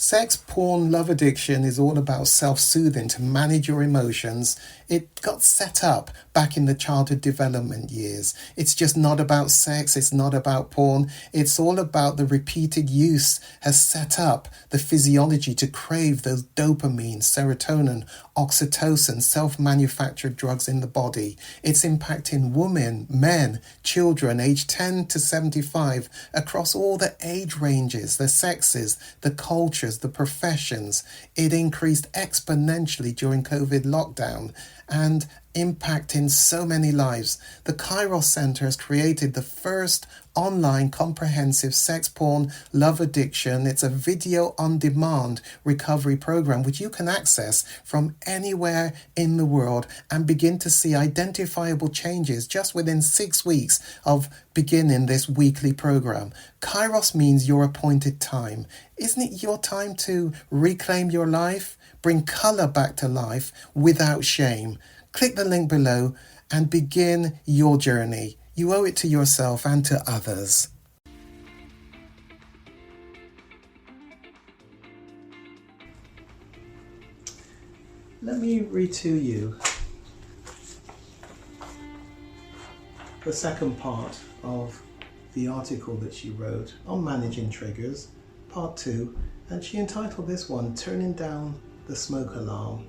Sex, porn, love addiction is all about self-soothing to manage your emotions. It got set up back in the childhood development years. It's just not about sex, it's not about porn. It's all about the repeated use has set up the physiology to crave those dopamine, serotonin, oxytocin, self-manufactured drugs in the body. It's impacting women, men, children aged 10 to 75 across all the age ranges, the sexes, the cultures, the professions. It increased exponentially during COVID lockdown and impacting so many lives. The Kairos Centre has created the first online comprehensive sex, porn, love addiction. It's a video on demand recovery program which you can access from anywhere in the world and begin to see identifiable changes just within 6 weeks of beginning this weekly program. Kairos means your appointed time. Isn't it your time to reclaim your life? Bring colour back to life without shame. Click the link below and begin your journey. You owe it to yourself and to others. Let me read to you the second part of the article that she wrote on managing triggers, part 2, and she entitled this one, Turning Down the Smoke Alarm.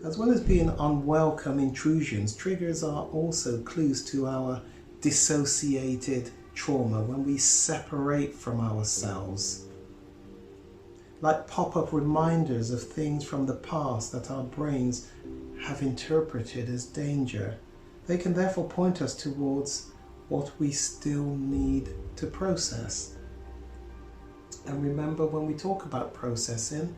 As well as being unwelcome intrusions, triggers are also clues to our dissociated trauma when we separate from ourselves. Like pop-up reminders of things from the past that our brains have interpreted as danger. They can therefore point us towards what we still need to process. And remember, when we talk about processing,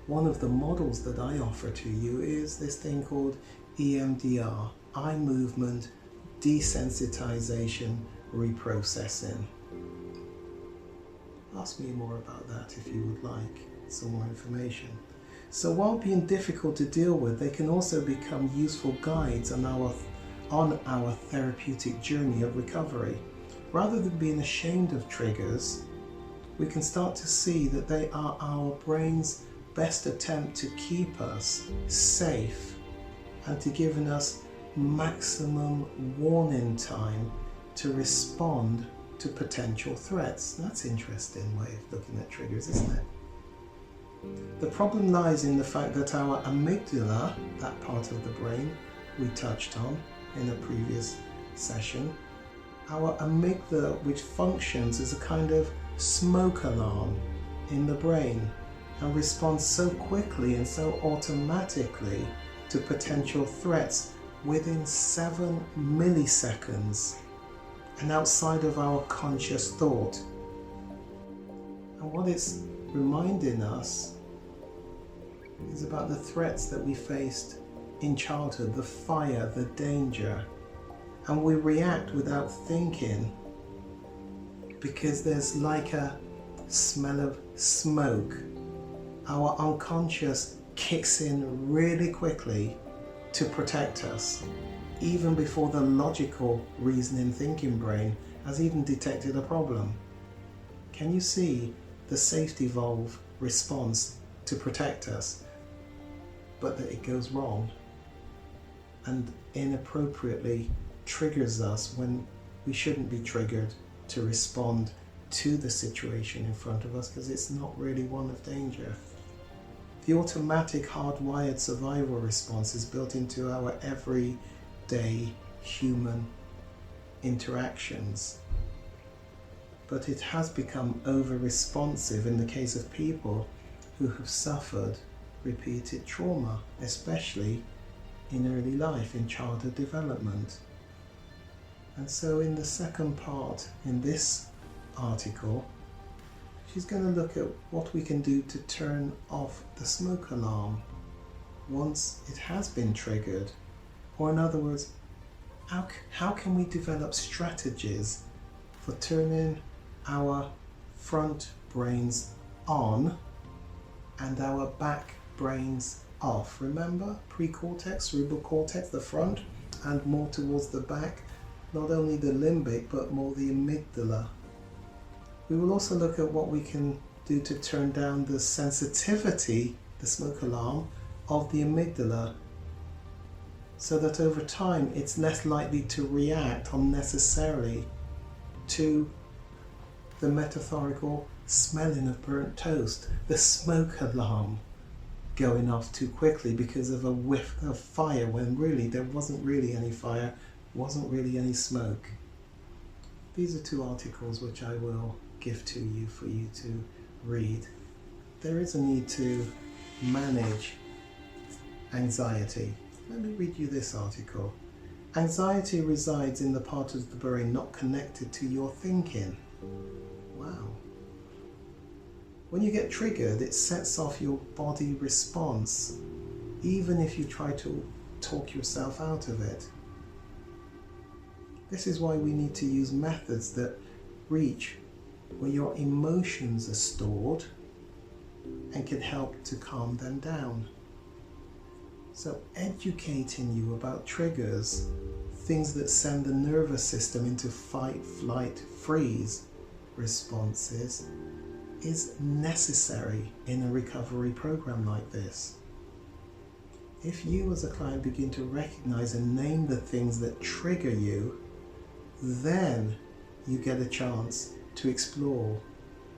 one of the models that I offer to you is this thing called EMDR, Eye Movement Desensitisation Reprocessing. Ask me more about that if you would like some more information. So while being difficult to deal with, they can also become useful guides on our therapeutic journey of recovery. Rather than being ashamed of triggers, we can start to see that they are our brain's best attempt to keep us safe and to giving us maximum warning time to respond to potential threats. That's an interesting way of looking at triggers, isn't it? The problem lies in the fact that our amygdala, that part of the brain we touched on in a previous session, our amygdala, which functions as a kind of smoke alarm in the brain, and responds so quickly and so automatically to potential threats within 7 milliseconds and outside of our conscious thought. And what it's reminding us is about the threats that we faced in childhood, the fire, the danger, and we react without thinking because there's like a smell of smoke. Our unconscious kicks in really quickly to protect us, even before the logical, reasoning, thinking brain has even detected a problem. Can you see the safety valve response to protect us, but that it goes wrong and inappropriately triggers us when we shouldn't be triggered to respond to the situation in front of us because it's not really one of danger. The automatic hardwired survival response is built into our everyday human interactions, but it has become over-responsive in the case of people who have suffered repeated trauma, especially in early life, in childhood development. And so in the second part in this article, she's going to look at what we can do to turn off the smoke alarm once it has been triggered. Or in other words, how can we develop strategies for turning our front brains on and our back brains off? Remember, pre-cortex, cerebral cortex, the front, and more towards the back, not only the limbic but more the amygdala. We will also look at what we can do to turn down the sensitivity, the smoke alarm, of the amygdala, so that over time it's less likely to react unnecessarily to the metaphorical smelling of burnt toast, the smoke alarm going off too quickly because of a whiff of fire when really there wasn't really any fire, wasn't really any smoke. These are 2 articles which I will give to you for you to read. There is a need to manage anxiety. Let me read you this article. Anxiety resides in the part of the brain not connected to your thinking. Wow. When you get triggered, it sets off your body response, even if you try to talk yourself out of it. This is why we need to use methods that reach where your emotions are stored and can help to calm them down. So educating you about triggers, things that send the nervous system into fight, flight, freeze responses, is necessary in a recovery program like this. If you as a client begin to recognize and name the things that trigger you, then you get a chance to explore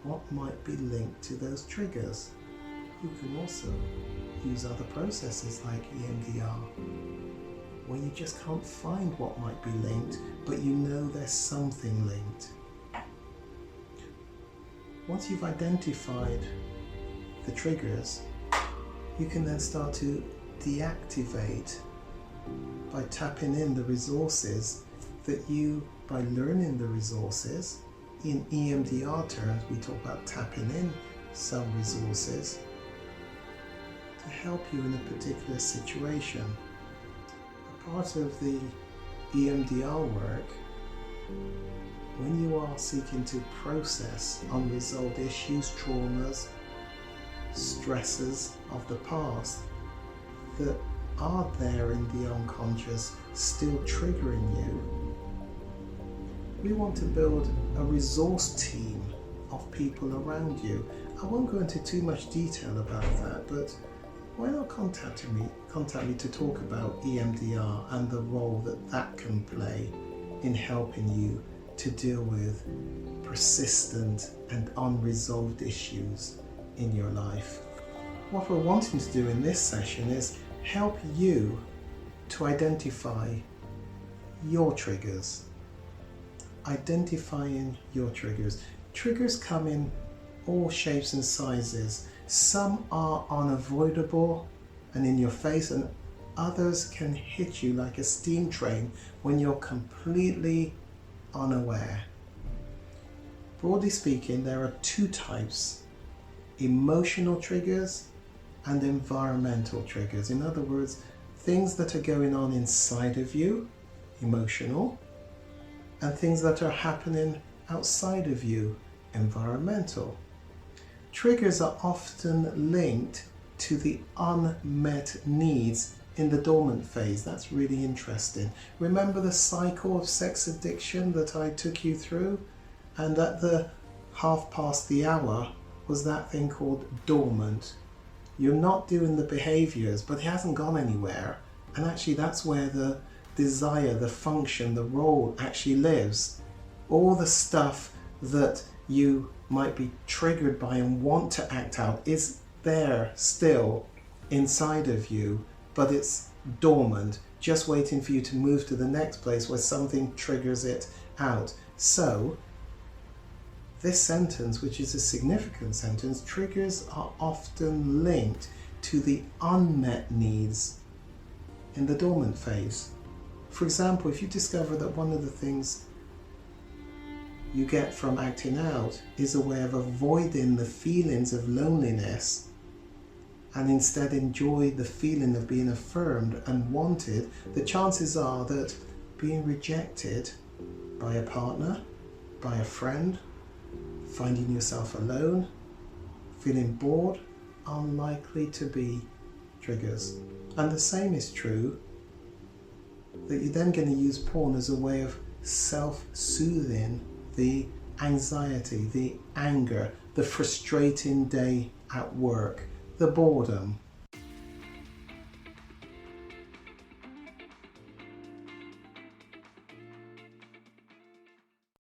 what might be linked to those triggers. You can also use other processes like EMDR, where you just can't find what might be linked, but you know there's something linked. Once you've identified the triggers, you can then start to deactivate by tapping in the resources that you, by learning the resources, in EMDR terms we talk about tapping in some resources to help you in a particular situation. A part of the EMDR work, when you are seeking to process unresolved issues, traumas, stresses of the past that are there in the unconscious, still triggering you, we want to build a resource team of people around you. I won't go into too much detail about that, but why not contact me to talk about EMDR and the role that can play in helping you to deal with persistent and unresolved issues in your life. What we're wanting to do in this session is help you to identify your triggers. Identifying your triggers. Triggers come in all shapes and sizes. Some are unavoidable and in your face, and others can hit you like a steam train when you're completely unaware. Broadly speaking, there are 2 types: emotional triggers and environmental triggers. In other words, things that are going on inside of you, emotional, and things that are happening outside of you, environmental. Triggers are often linked to the unmet needs in the dormant phase. That's really interesting. Remember the cycle of sex addiction that I took you through? And at the 1:30 was that thing called dormant. You're not doing the behaviours, but it hasn't gone anywhere. And actually that's where the desire, the function, the role actually lives. All the stuff that you might be triggered by and want to act out is there still inside of you, but it's dormant, just waiting for you to move to the next place where something triggers it out. So this sentence, which is a significant sentence, triggers are often linked to the unmet needs in the dormant phase. For example, if you discover that one of the things you get from acting out is a way of avoiding the feelings of loneliness and instead enjoy the feeling of being affirmed and wanted, the chances are that being rejected by a partner, by a friend, finding yourself alone, feeling bored, are likely to be triggers. And the same is true that you're then going to use porn as a way of self-soothing the anxiety, the anger, the frustrating day at work, the boredom,